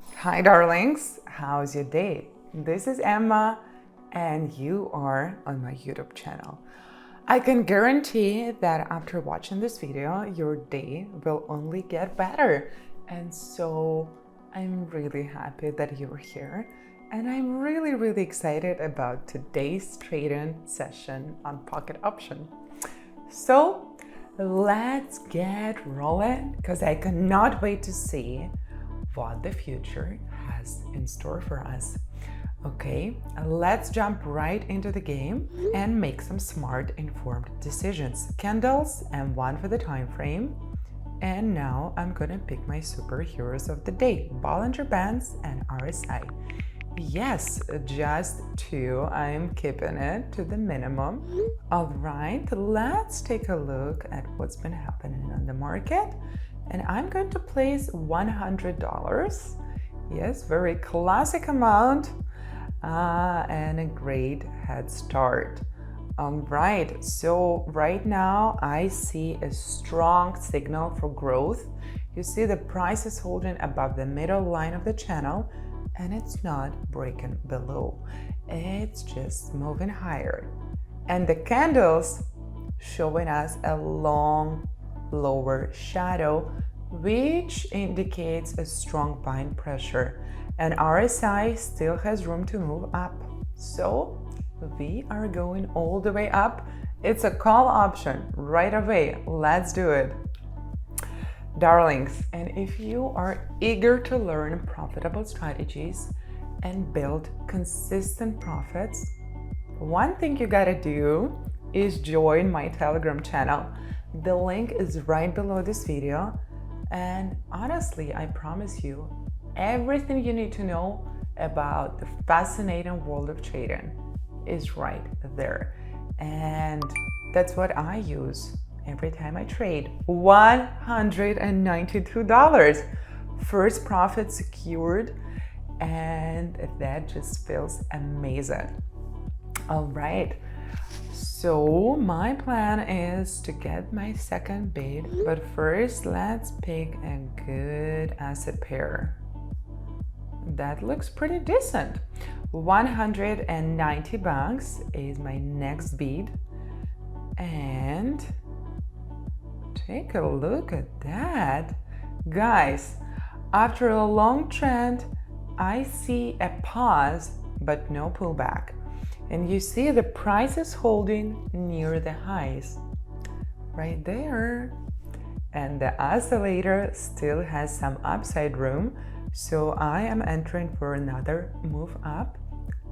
Hi darlings, how's your day? This is Emma and you are on my YouTube channel. I can guarantee that after watching this video, your day will only get better. And so I'm really happy that you're here and I'm really excited about today's trading session on Pocket Option. So let's get rolling because I cannot wait to see what the future has in store for us. Okay, let's jump right into the game and make some smart, informed decisions. Candles and one for the time frame. And now I'm gonna pick my superheroes of the day, Bollinger Bands and RSI. Yes, just two. I'm keeping it to the minimum. All right, let's take a look at what's been happening on the market. And I'm going to place $100. Yes, very classic amount and a great head start. All right, so right now I see a strong signal for growth. You see the price is holding above the middle line of the channel and it's not breaking below. It's just moving higher. And the candles showing us a long lower shadow, which indicates a strong buying pressure. And RSI still has room to move up. So we are going all the way up. It's a call option right away. Let's do it. Darlings, and if you are eager to learn profitable strategies and build consistent profits, one thing you gotta do is join my Telegram channel. The link is right below this video. And honestly, I promise you, everything you need to know about the fascinating world of trading is right there. And that's what I use every time I trade. $192. First profit secured, and that just feels amazing. All right. So my plan is to get my second bid, but first let's pick a good asset pair. That looks pretty decent. $190 is my next bid. And take a look at that. Guys, after a long trend, I see a pause, but no pullback. And you see the price is holding near the highs, right there. And the oscillator still has some upside room. So I am entering for another move up.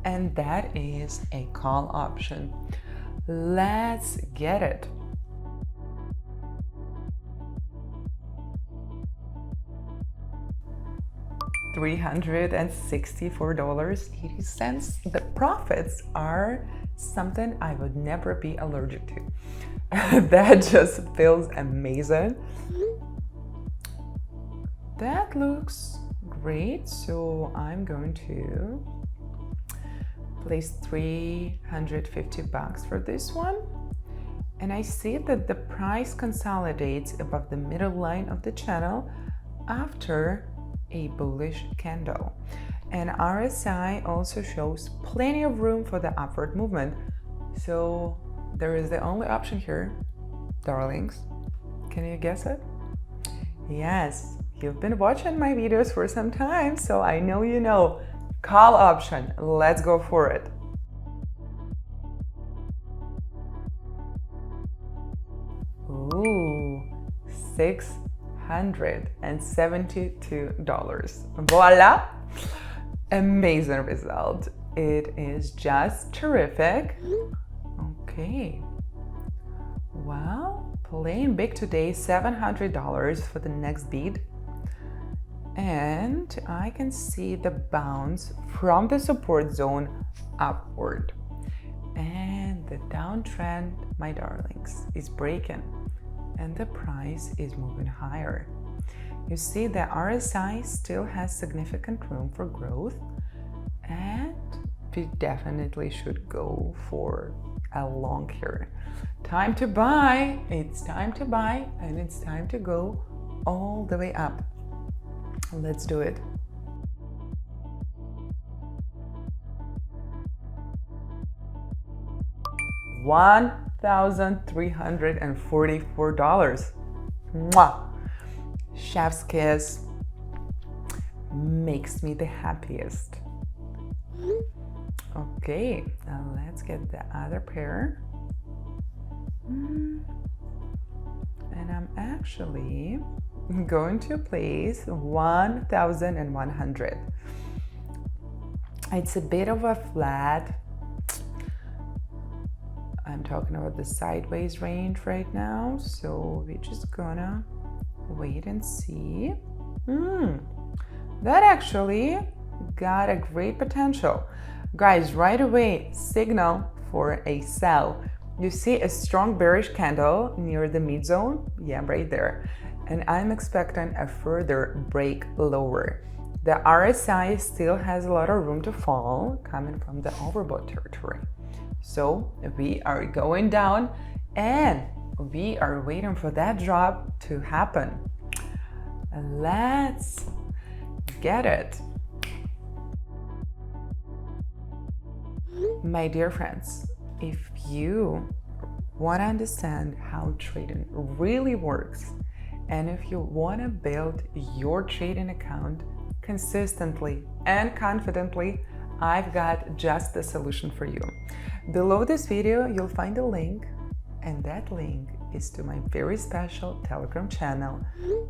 And that is a call option. Let's get it. $364.80. The profits are something I would never be allergic to. That just feels amazing. That looks great. So I'm going to place $350 for this one. And I see that the price consolidates above the middle line of the channel after a bullish candle. And RSI also shows plenty of room for the upward movement. So there is the only option here, darlings. Can you guess it? Yes, you've been watching my videos for some time, so I know you know. Call option. Let's go for it. Ooh, $672. Voila! Amazing result. It is just terrific. Okay. Well, playing big today, $700 for the next bid. And I can see the bounce from the support zone upward. And the downtrend, my darlings, is breaking. And the price is moving higher. You see the RSI still has significant room for growth, and we definitely should go for a long here. Time to buy. It's time to buy, and it's time to go all the way up. Let's do it. $1,344. Mwah! Chef's kiss. Makes me the happiest. Okay, now let's get the other pair. And I'm actually going to place 1,100. It's a bit of a flat. I'm talking about the sideways range right now, so we're just gonna wait and see. That actually got a great potential. Guys, right away, signal for a sell. You see a strong bearish candle near the mid zone? Yeah, right there. And I'm expecting a further break lower. The RSI still has a lot of room to fall coming from the overbought territory. So we are going down and we are waiting for that drop to happen. Let's get it. My dear friends, if you want to understand how trading really works, and if you want to build your trading account consistently and confidently, I've got just the solution for you. Below this video, you'll find a link, and that link is to my very special Telegram channel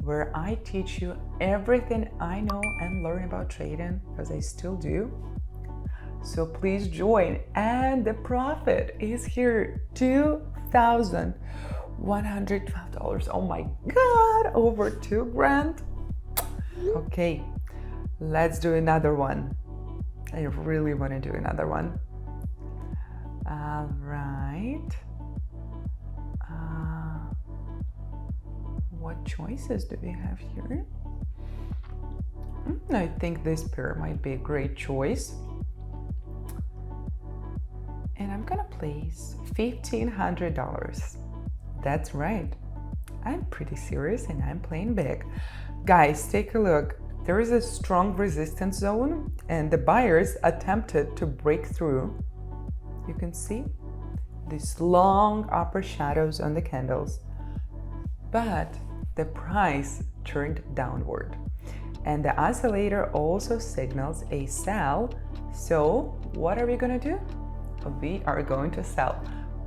where I teach you everything I know and learn about trading, because I still do. So please join, and the profit is here, $2,112. Oh my God, over $2,000. Okay, let's do another one. I really want to do another one. All right. What choices do we have here? I think this pair might be a great choice. And I'm gonna place $1,500. That's right. I'm pretty serious and I'm playing big. Guys, take a look. There is a strong resistance zone and the buyers attempted to break through. You can see these long upper shadows on the candles, but the price turned downward. And the oscillator also signals a sell. So what are we gonna do? We are going to sell.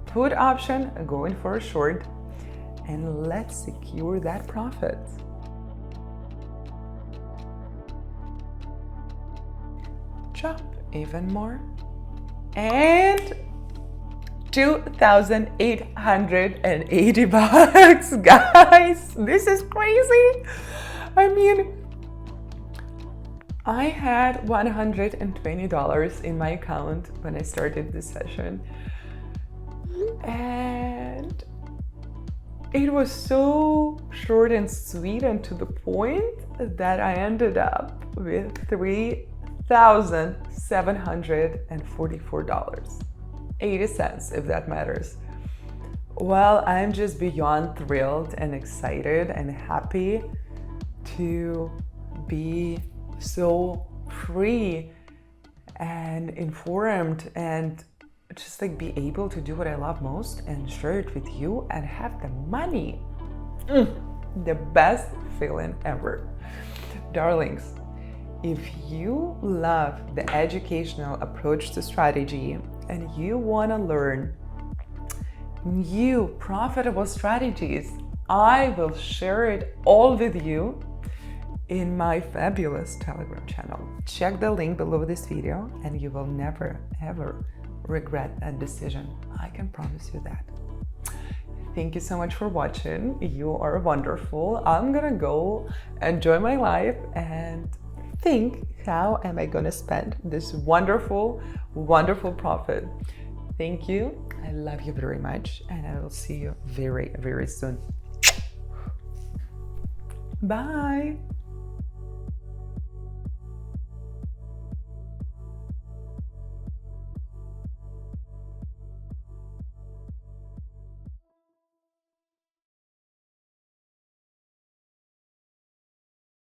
Put option, going for a short, and let's secure that profit. Drop even more. And $2,880, guys. This is crazy. I mean, I had $120 in my account when I started this session, and it was so short and sweet and to the point that I ended up with $3,744. 80 cents, if that matters. Well, I'm just beyond thrilled and excited and happy to be so free and informed and just like be able to do what I love most and share it with you and have the money. The best feeling ever. Darlings, if you love the educational approach to strategy and you want to learn new profitable strategies, I will share it all with you in my fabulous Telegram channel. Check the link below this video and you will never ever regret that decision. I can promise you that. Thank you so much for watching. You are wonderful. I'm gonna go enjoy my life and think, how am I gonna spend this wonderful, wonderful profit? Thank you. I love you very much and I will see you very, very soon. Bye.